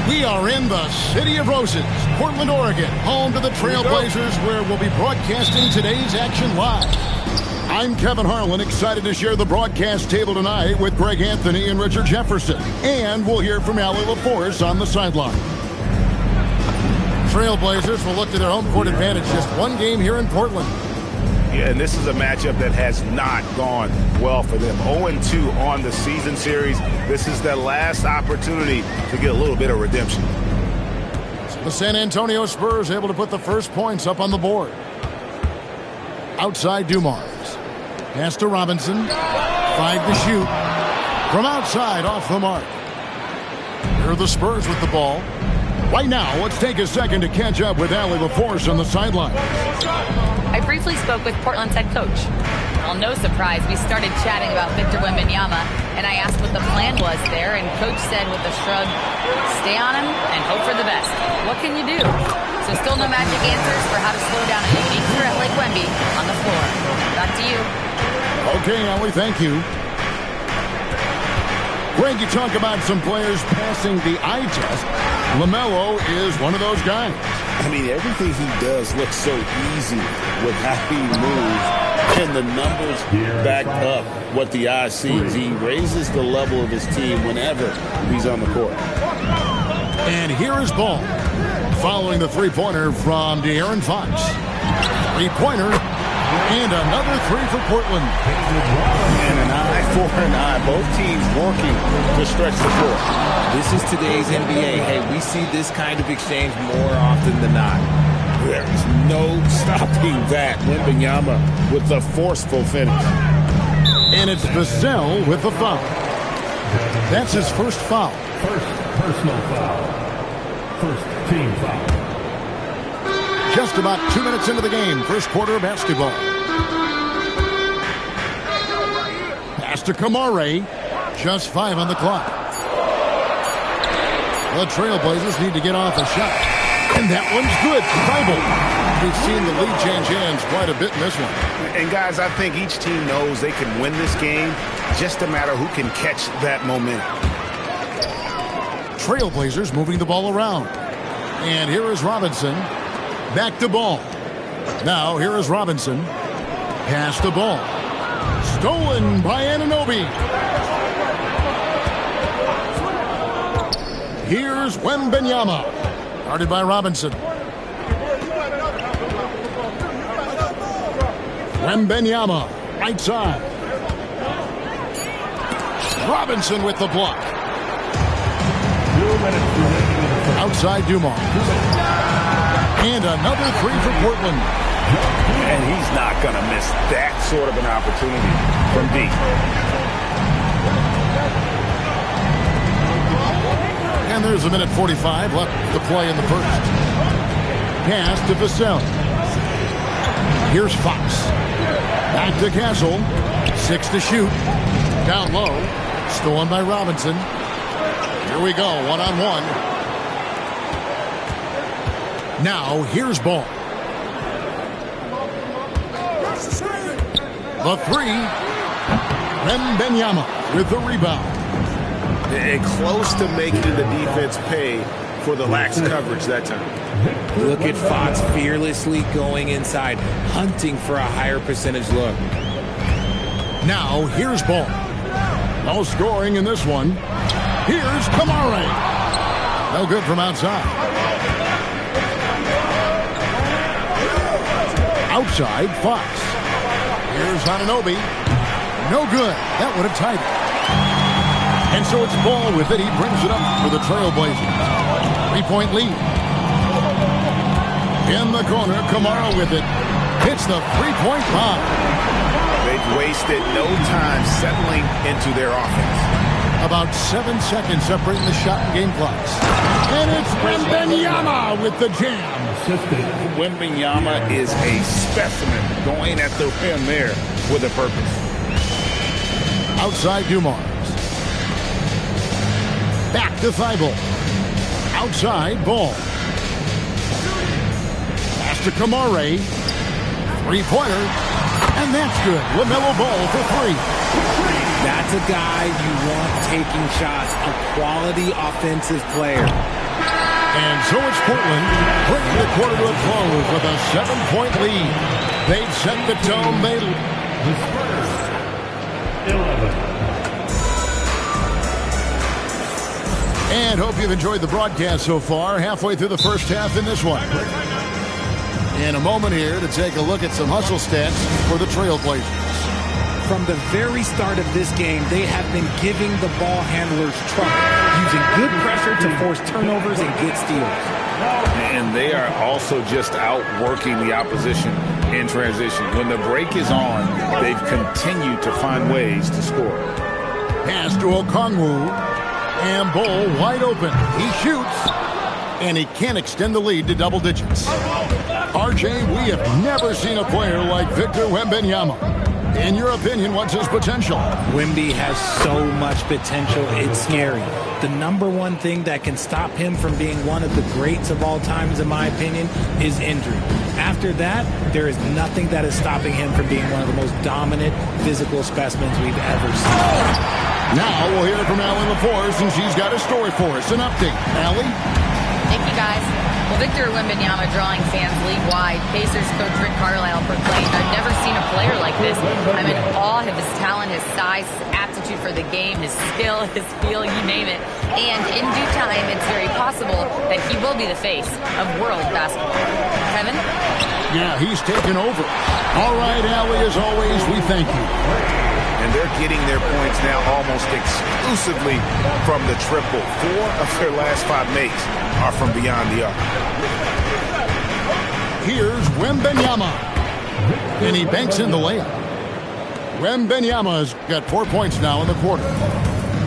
We are in the City of Roses, Portland, Oregon, home to the Trailblazers, where we'll be broadcasting today's action live. I'm Kevin Harlan, excited to share the broadcast table tonight with Greg Anthony and Richard Jefferson. And we'll hear from Allie LaForce on the sideline. Trailblazers will look to their home court advantage, just one game here in Portland. Yeah, and this is a matchup that has not gone well for them. 0-2 on the season series. This is their last opportunity to get a little bit of redemption. So the San Antonio Spurs able to put the first points up on the board. Outside Dumars. Pass to Robinson. 5 to shoot. From outside, off the mark. Here are the Spurs with the ball. Right now, let's take a second to catch up with Allie LaForce on the sideline. I briefly spoke with Portland's head coach. Well, no surprise, we started chatting about Victor Wembanyama, and I asked what the plan was there, and Coach said with a shrug, stay on him and hope for the best. What can you do? So still no magic answers for how to slow down a unique threat like Wemby on the floor. Back to you. Okay, Allie, thank you. Greg, you talk about some players passing the eye test. LaMelo is one of those guys. I mean, everything he does looks so easy with how he moves, and the numbers back up what the eye sees. He raises the level of his team whenever he's on the court. And here is Ball, following the three-pointer from De'Aaron Fox. Three-pointer, and another three for Portland. And an eye for an eye. Both teams working to stretch the floor. This is today's NBA. Hey, we see this kind of exchange more often than not. There's no stopping that. Wembanyama with the forceful finish. And it's Vassell with the foul. That's his first foul. First personal foul. First team foul. Just about 2 minutes into the game, first quarter of basketball. Pass to Kamare. Just 5 on the clock. The Trailblazers need to get off a shot. And that one's good. Bible. We've seen the lead change hands quite a bit in this one. And, guys, I think each team knows they can win this game. Just a matter who can catch that momentum. Trailblazers moving the ball around. And here is Robinson. Back to Ball. Now here is Robinson. Pass the ball. Stolen by Anunoby. Here's Wembanyama. Guarded by Robinson. Wembanyama, right side. Robinson with the block. Outside Dumars. And another three for Portland. And he's not going to miss that sort of an opportunity from deep. And there's a minute 45 left to play in the first. Pass to Vassell. Here's Fox. Back to Castle. 6 to shoot. Down low. Stolen by Robinson. Here we go, one-on-one. Now, here's Ball. The three. Wembanyama with the rebound. And close to making the defense pay for the lax coverage that time. Look at Fox fearlessly going inside, hunting for a higher percentage look. Now, here's Ball. No scoring in this one. Here's Kamare. No good from outside. Outside, Fox. Here's Anunoby. No good. That would have tied it. And so it's Ball with it. He brings it up for the Trailblazers. 3-point lead. In the corner, Kamara with it. Hits the three-point bomb. They've wasted no time settling into their offense. About 7 seconds separating the shot and game clocks. And it's Wembanyama with the jam. Wembanyama is a specimen going at the rim there with a purpose. Outside Dumars. Back to Thibault. Outside Ball. Pass to Kamare. Three-pointer. And that's good. LaMelo Ball for three. That's a guy you want taking shots. A quality offensive player. And so it's Portland bringing the quarter to a close with a 7-point lead. They've set the tone. The Spurs, 11. And hope you've enjoyed the broadcast so far. Halfway through the first half in this one. In a moment here to take a look at some hustle stats for the Trailblazers. From the very start of this game, they have been giving the ball handlers trouble, using good pressure to force turnovers and get steals. And they are also just outworking the opposition in transition. When the break is on, they've continued to find ways to score. Pass to Okongwu. And Bull wide open. He shoots. And he can't extend the lead to double digits. RJ, we have never seen a player like Victor Wembanyama. In your opinion, what's his potential? Wemby has so much potential, it's scary. The number one thing that can stop him from being one of the greats of all times, in my opinion, is injury. After that, there is nothing that is stopping him from being one of the most dominant physical specimens we've ever seen. Now we'll hear from Allie LaForce, and she's got a story for us. An update. Allie? Thank you, guys. Well, Victor Wembanyama drawing fans league-wide. Pacers coach Rick Carlisle proclaimed, "I've never seen a player like this. I'm in awe of his talent, his size, his aptitude for the game, his skill, his feel, you name it. And in due time, it's very possible that he will be the face of world basketball." Kevin? Yeah, he's taken over. All right, Allie, as always, we thank you. And they're getting their points now almost exclusively from the triple. 4 of their last 5 makes are from beyond the arc. Here's Wembanyama. And he banks in the layup. Wembanyama's got 4 points now in the quarter.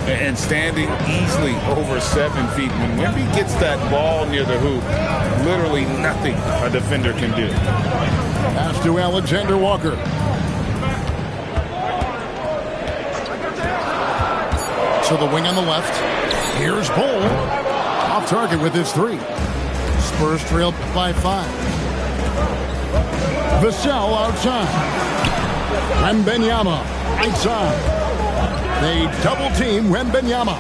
And standing easily over 7 feet. When Wemby gets that ball near the hoop, literally nothing a defender can do. Pass to Alexander Walker. To the wing on the left. Here's Bull. Off target with his 3. Spurs trail by 5. Vassell outside. Wembanyama outside. They double team Wembanyama.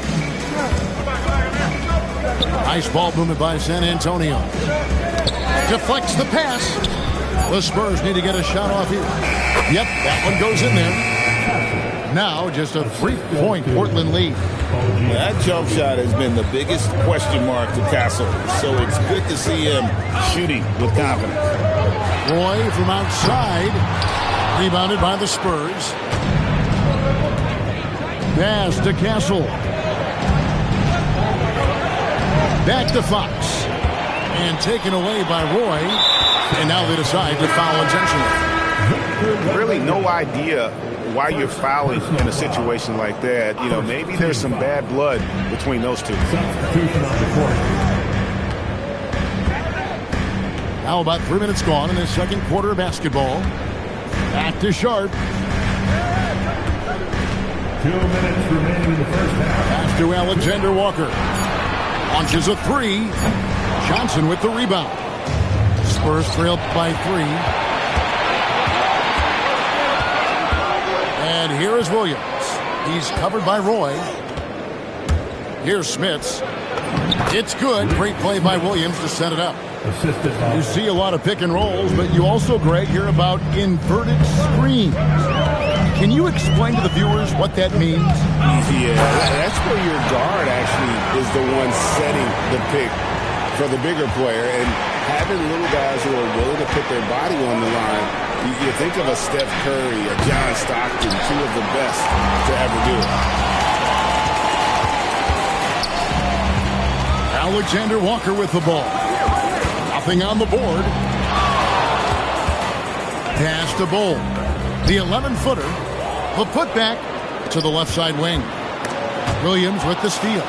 Nice ball movement by San Antonio. Deflects the pass. The Spurs need to get a shot off here. Yep, that one goes in there. Now just a 3-point Portland lead. That jump shot has been the biggest question mark to Castle, so it's good to see him shooting with confidence. Roy from outside, rebounded by the Spurs. Pass to Castle. Back to Fox. And taken away by Roy. And now they decide to foul intentionally. Really no idea why you're fouling in a situation like that. You know, maybe there's some bad blood between those two. Substitution on the court. Now about 3 minutes gone in the second quarter of basketball. Back to Sharp. 2 minutes remaining in the first half. Pass to Alexander Walker. Launches a 3. Johnson with the rebound. Spurs trail by 3. And here is Williams. He's covered by Roy. Here's Smits. It's good. Great play by Williams to set it up. Assisted by You see a lot of pick and rolls, but you also, Greg, hear about inverted screens. Can you explain to the viewers what that means? Yeah, that's where your guard actually is the one setting the pick for the bigger player, and having little guys who are willing to put their body on the line. You think of a Steph Curry, a John Stockton, 2 of the best to ever do it. Alexander Walker with the ball. Nothing on the board. Pass to Bull. The 11-footer. The putback to the left side wing. Williams with the steal.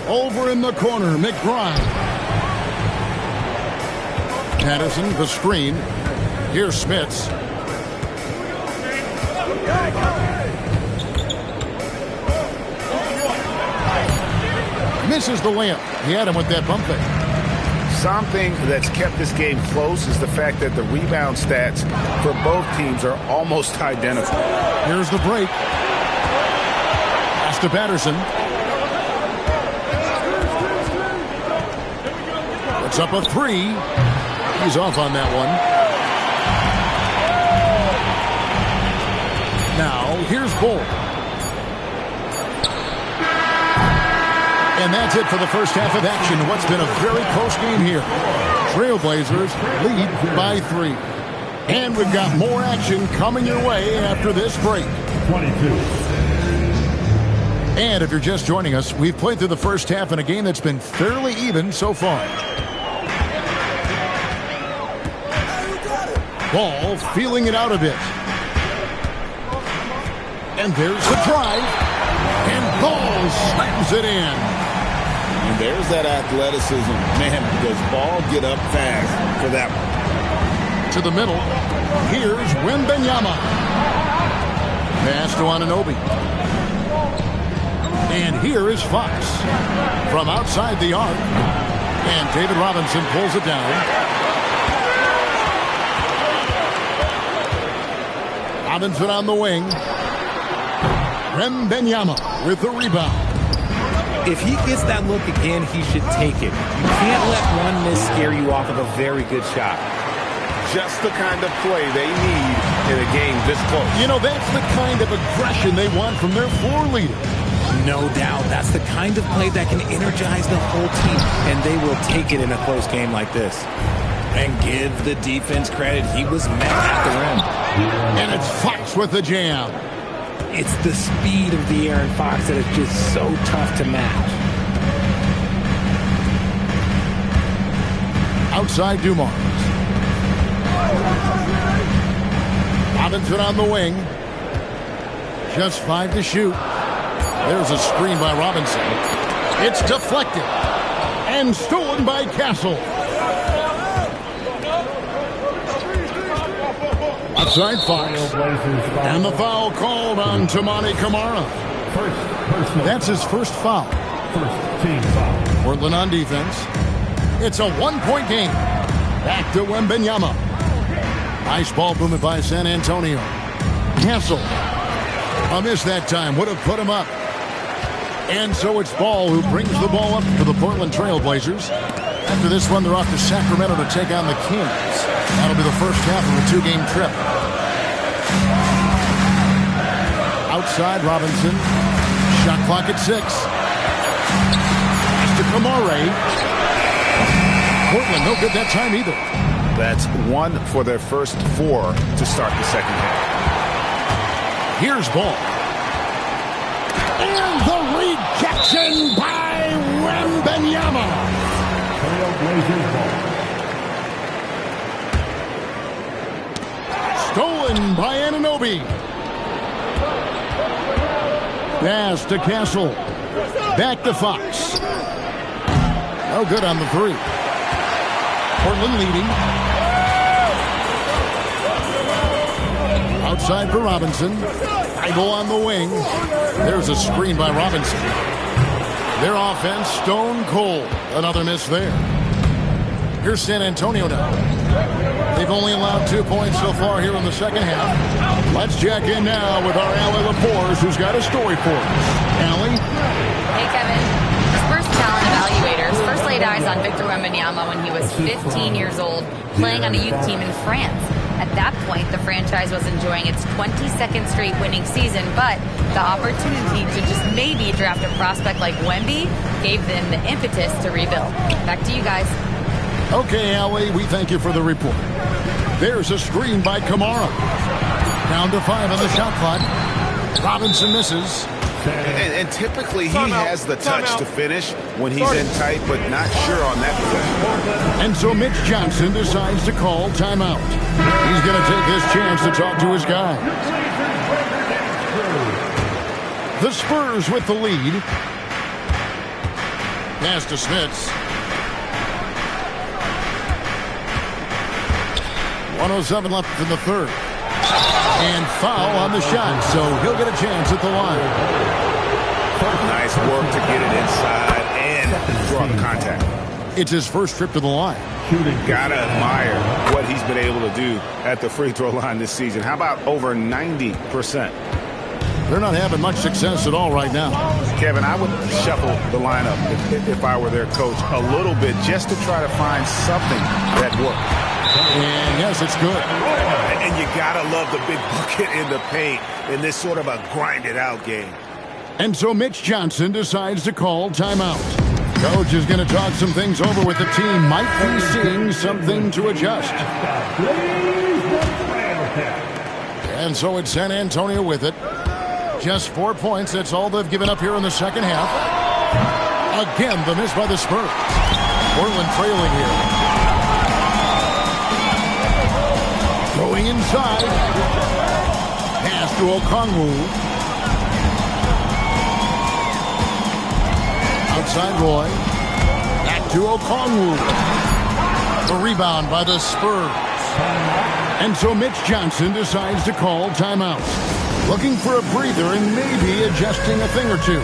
Over in the corner, McBride. Patterson, the screen. Here's Smits. Misses the layup. He had him with that bump fake. Something that's kept this game close is the fact that the rebound stats for both teams are almost identical. Here's the break. Pass to Patterson. Puts up a three. He's off on that one. Now, here's Bull. And that's it for the first half of action. What's been a very close game here. Trailblazers lead by 3. And we've got more action coming your way after this break. 22. And if you're just joining us, we've played through the first half in a game that's been fairly even so far. Ball feeling it out a bit. And there's the drive. And Ball slams it in. And there's that athleticism. Man, does Ball get up fast for that one. To the middle. Here's Wembanyama. Pass to Anunoby. And here is Fox. From outside the arc. And David Robinson pulls it down. Robinson on the wing. Wembanyama with the rebound. If he gets that look again, he should take it. You can't let one miss scare you off of a very good shot. Just the kind of play they need in a game this close. You know, that's the kind of aggression they want from their floor leader. No doubt. That's the kind of play that can energize the whole team, and they will take it in a close game like this. And give the defense credit. He was met at the rim. And it's Fox with the jam. It's the speed of the Aaron Fox that is just so tough to match. Outside Dumars. Robinson on the wing. Just 5 to shoot. There's a screen by Robinson. It's deflected. And stolen by Castle. Outside Fox. And the foul called on Toumani Camara. That's his first foul. First team foul. Portland on defense. It's a 1-point game. Back to Wembanyama. Nice ball movement by San Antonio. Castle. A miss that time. Would have put him up. And so it's Ball who brings the ball up for the Portland Trailblazers. After this one, they're off to Sacramento to take on the Kings. That'll be the first half of a 2-game trip. Outside Robinson. Shot clock at 6. Pass to Camare. Portland, no good that time either. That's 1 for their first 4 to start the second half. Here's Ball. And the rejection by Wembanyama. Trailblazers ball. Stolen by Anunoby. Pass to Castle. Back to Fox. No good on the 3. Portland leading. Outside for Robinson. Idle on the wing. There's a screen by Robinson. Their offense stone cold. Another miss there. Here's San Antonio now. They've only allowed 2 points so far here in the second half. Let's check in now with our Allie Laporte, who's got a story for us. Allie? Hey, Kevin. Spurs talent evaluators first laid eyes on Victor Wembanyama when he was 15 years old, playing on a youth team in France. At that point, the franchise was enjoying its 22nd straight winning season, but the opportunity to just maybe draft a prospect like Wemby gave them the impetus to rebuild. Back to you guys. Okay, Allie, we thank you for the report. There's a screen by Camara. Down to 5 on the shot clock. Robinson misses. And typically he has the touch to finish when he's in tight, but not sure on that possession. And so Mitch Johnson decides to call timeout. He's going to take this chance to talk to his guys. The Spurs with the lead. Pass to Smits. 1:07 left in the third. And foul on the shot, so he'll get a chance at the line. Nice work to get it inside and draw the contact. It's his first trip to the line. Gotta admire what he's been able to do at the free throw line this season. How about over 90%? They're not having much success at all right now. Kevin, I would shuffle the lineup if I were their coach a little bit just to try to find something that worked. And yes, it's good. And you got to love the big bucket in the paint in this sort of a grinded-out game. And so Mitch Johnson decides to call timeout. Coach is going to talk some things over with the team. Might be seeing something to adjust. And so it's San Antonio with it. Just 4 points. That's all they've given up here in the second half. Again, the miss by the Spurs. Portland trailing here. Going inside. Pass to Okongwu. Outside Roy. Back to Okongwu. The rebound by the Spurs. And so Mitch Johnson decides to call timeout. Looking for a breather and maybe adjusting a thing or two.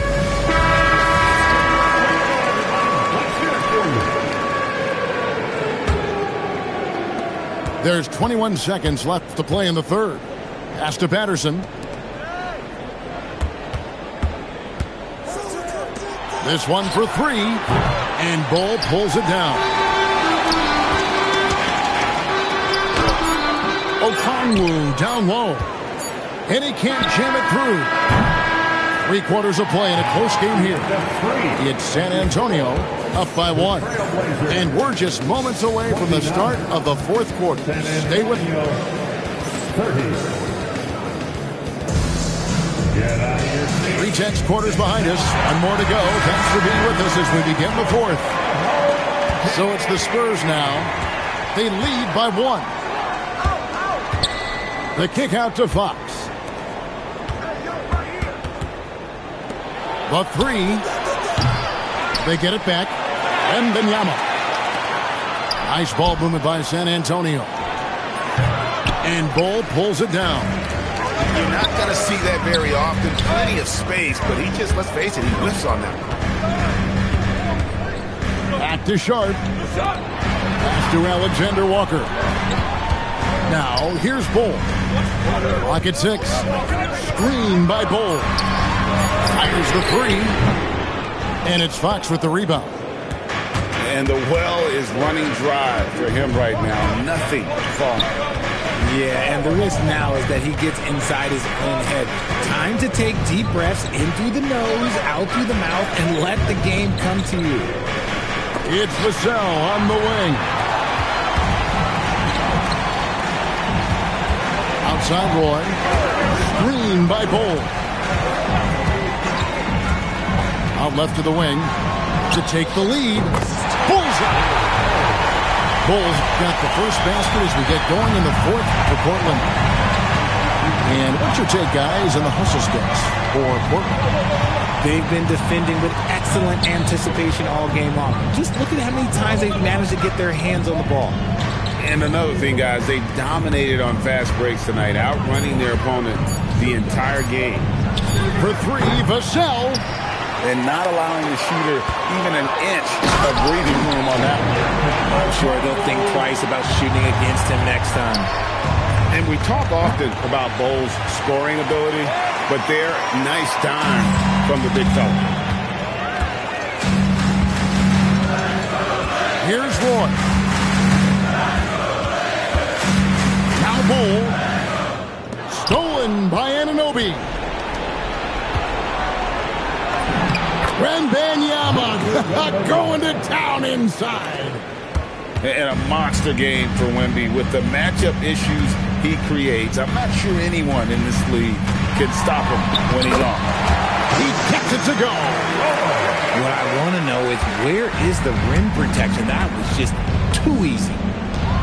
There's 21 seconds left to play in the third. Pass to Patterson. This one for three. And Bull pulls it down. Okongwu down low. And he can't jam it through. 3 quarters of play in a close game here. It's San Antonio up by 1. And we're just moments away from the start of the fourth quarter. Stay with me. 3 quarters behind us. 1 more to go. Thanks for being with us as we begin the fourth. So it's the Spurs now. They lead by 1. The kick out to Fox. The 3. They get it back. And Wembanyama. Nice ball movement by San Antonio. And Bull pulls it down. You're not going to see that very often. Plenty of space, but he just, let's face it, he whiffs on that. Back to Sharp. Pass to Alexander Walker. Now, here's Bull. Clock at 6. Screen by Bull. Fires the 3. And it's Fox with the rebound. And the well is running dry for him right now. Nothing falling. Yeah, and the risk now is that he gets inside his own head. Time to take deep breaths in through the nose, out through the mouth, and let the game come to you. It's Vassell on the wing. Outside Roy. Screen by Bull. Out left to the wing to take the lead. Bullseye. Bulls got the first basket as we get going in the fourth for Portland. And what's your take, guys, on the hustle steps for Portland? They've been defending with excellent anticipation all game long. Just look at how many times they've managed to get their hands on the ball. And another thing, guys, they dominated on fast breaks tonight, outrunning their opponent the entire game. For 3, Vassell. And not allowing the shooter even an inch of breathing room on that one. I'm sure they'll think twice about shooting against him next time. And we talk often about Bull's scoring ability, but they're nice time from the big fella. Here's Roy. Now Bull. Stolen by Anunoby. Wembanyama going to town inside. And a monster game for Wemby with the matchup issues he creates. I'm not sure anyone in this league can stop him when he's on. He gets it to go. What I want to know is where is the rim protection? That was just too easy.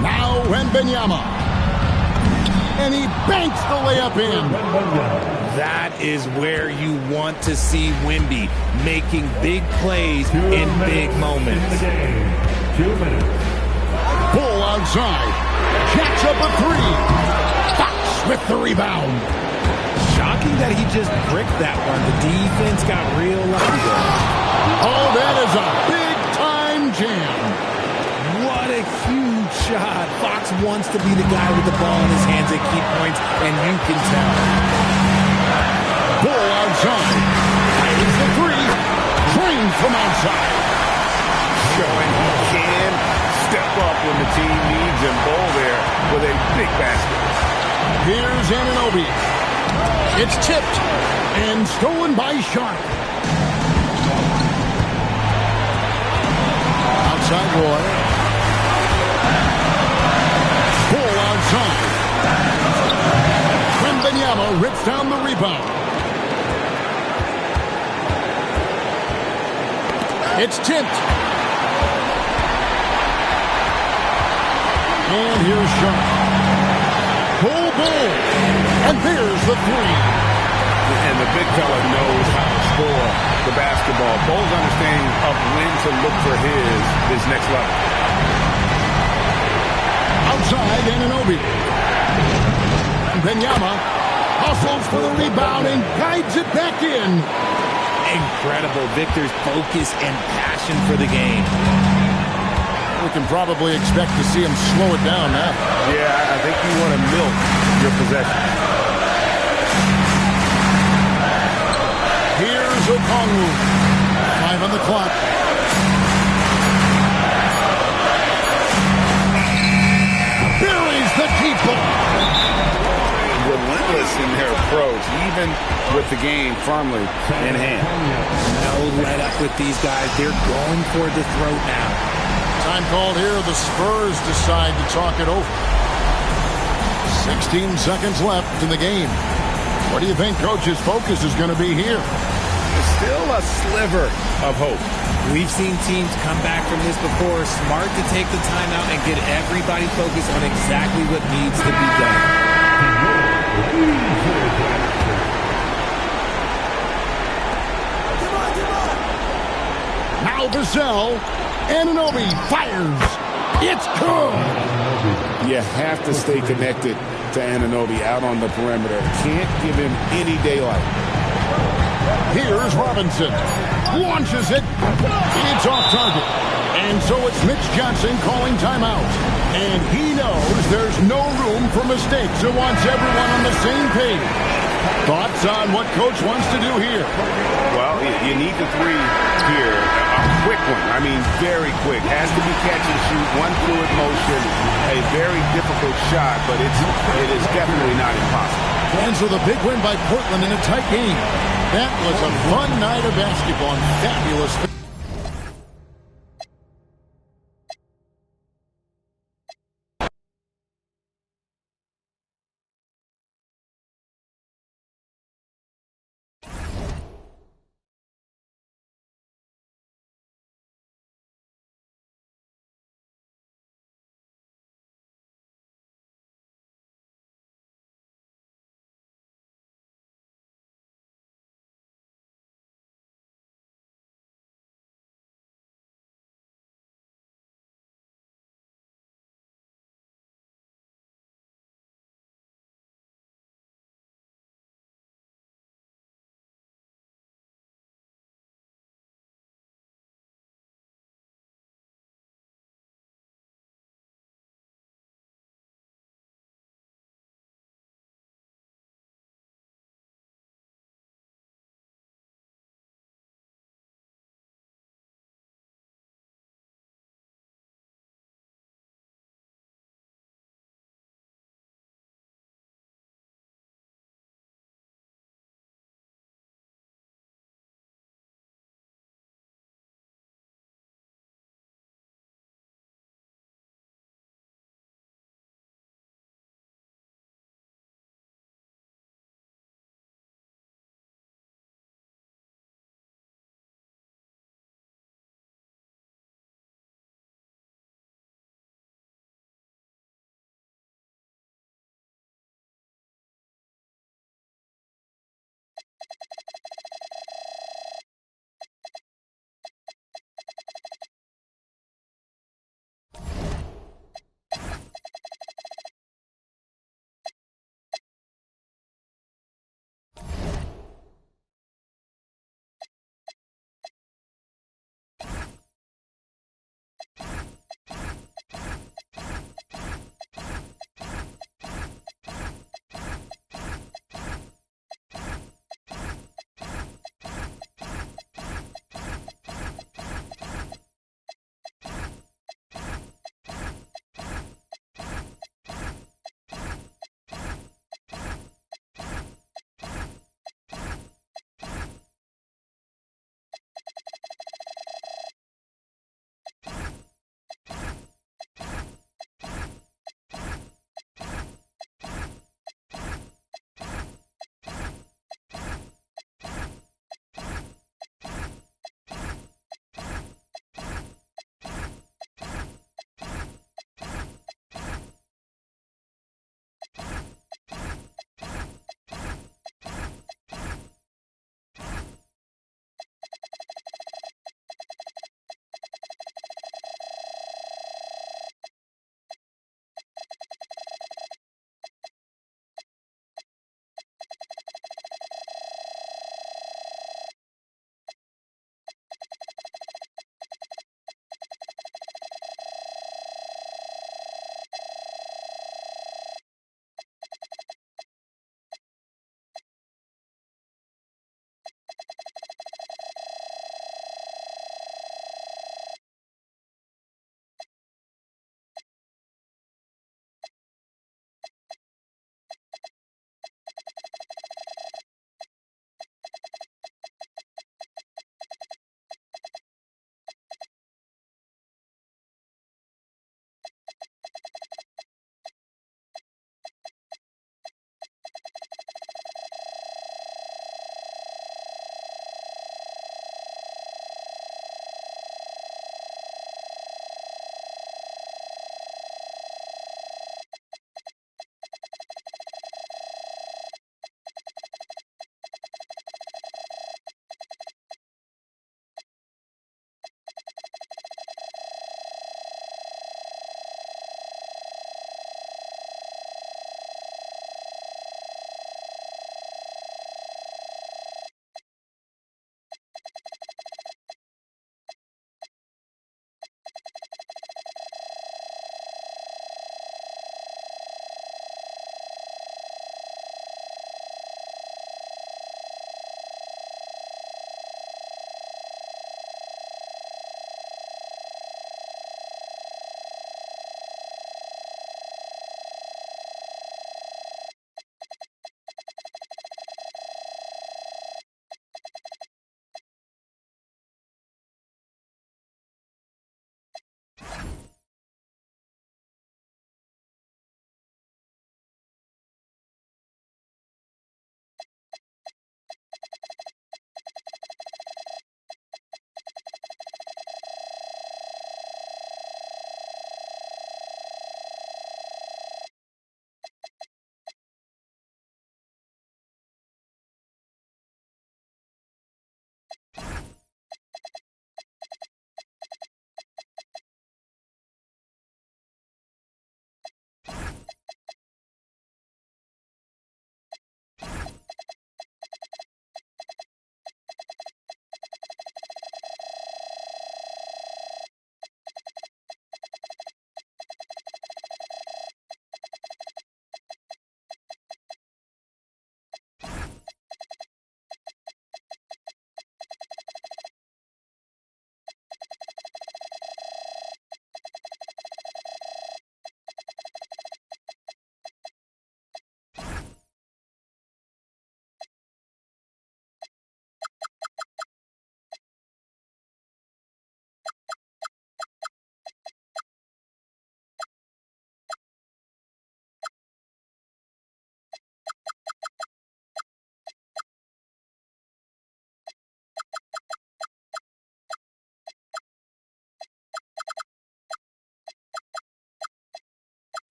Now Wembanyama. And he banks the layup in. That is where you want to see Wemby making big plays in big moments. 2 minutes. Bull outside. Jacks up a 3. Fox with the rebound. Shocking that he just bricked that one. The defense got real lucky there. Oh, that is a big-time jam. What a huge shot. Fox wants to be the guy with the ball in his hands at key points, and you can tell. outside. Fires the three. Drained from outside. Showing he can step up when the team needs him. Ball there with a big basket. Here's Anunoby. It's tipped and stolen by Sharp. Outside Roy. Full outside. Wembanyama rips down the rebound. It's tipped. And here's Sharp. Bull. And there's the three. And the big fella knows how to score the basketball. Bull's understanding of when to look for his next level. Outside Anunoby. Wembanyama hustles for the rebound and guides it back in. Incredible. Victor's focus and passion for the game. We can probably expect to see him slow it down now. Yeah, I think you want to milk your possession. Here's Okongwu. 5 on the clock. Buries the deep ball. Relentless in their approach, even with the game firmly in hand. No let up with these guys. They're going for the throat now. Time called here. The Spurs decide to talk it over. 16 seconds left in the game. What do you think Coach's focus is going to be here? Still a sliver of hope. We've seen teams come back from this before. Smart to take the timeout and get everybody focused on exactly what needs to be done. Now Vassell. Anunoby fires. It's good. You have to stay connected to Anunoby out on the perimeter. Can't give him any daylight. Here's Robinson. Launches it. It's off target. And so it's Mitch Johnson calling timeout. And he knows there's no room for mistakes. He wants everyone on the same page. Thoughts on what Coach wants to do here? Well, you need the three here. A quick one. I mean, very quick. Has to be catch and shoot. One fluid motion. A very difficult shot, but it is definitely not impossible. And so the big win by Portland in a tight game. That was a fun night of basketball and fabulous.